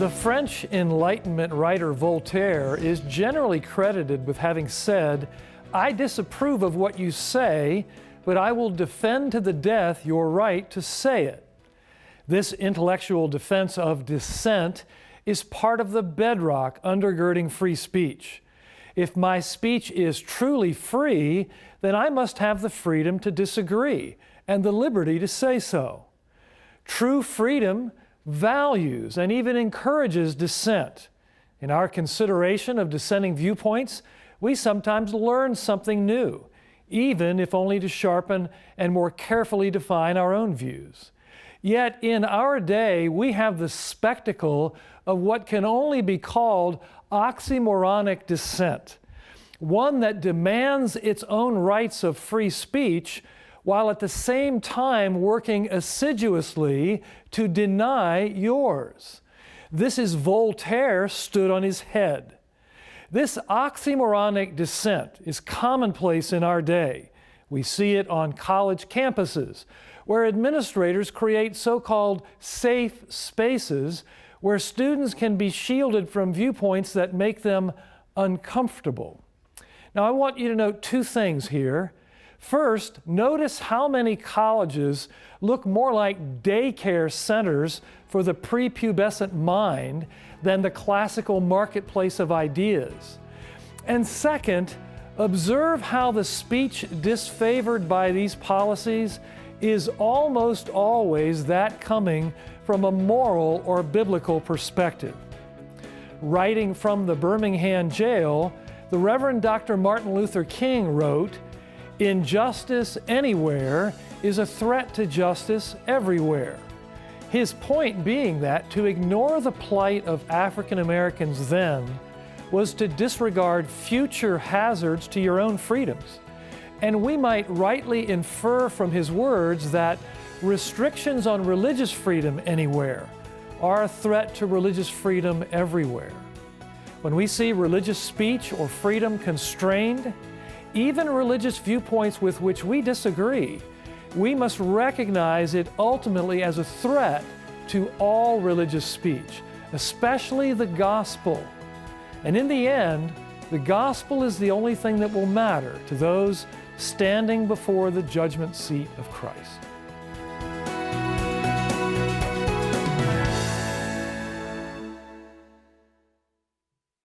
The French Enlightenment writer Voltaire is generally credited with having said, "I disapprove of what you say, but I will defend to the death your right to say it." This intellectual defense of dissent is part of the bedrock undergirding free speech. If my speech is truly free, then I must have the freedom to disagree and the liberty to say so. True freedom values and even encourages dissent. In our consideration of dissenting viewpoints, we sometimes learn something new, even if only to sharpen and more carefully define our own views. Yet in our day, we have the spectacle of what can only be called oxymoronic dissent, one that demands its own rights of free speech while at the same time working assiduously to deny yours. This is Voltaire stood on his head. This oxymoronic dissent is commonplace in our day. We see it on college campuses, where administrators create so-called safe spaces where students can be shielded from viewpoints that make them uncomfortable. Now, I want you to note two things here. First, notice how many colleges look more like daycare centers for the prepubescent mind than the classical marketplace of ideas. And second, observe how the speech disfavored by these policies is almost always that coming from a moral or biblical perspective. Writing from the Birmingham jail, the Reverend Dr. Martin Luther King wrote, "Injustice anywhere is a threat to justice everywhere." His point being that to ignore the plight of African Americans then was to disregard future hazards to your own freedoms. And we might rightly infer from his words that restrictions on religious freedom anywhere are a threat to religious freedom everywhere. When we see religious speech or freedom constrained, even religious viewpoints with which we disagree, we must recognize it ultimately as a threat to all religious speech, especially the gospel. And in the end, the gospel is the only thing that will matter to those standing before the judgment seat of Christ.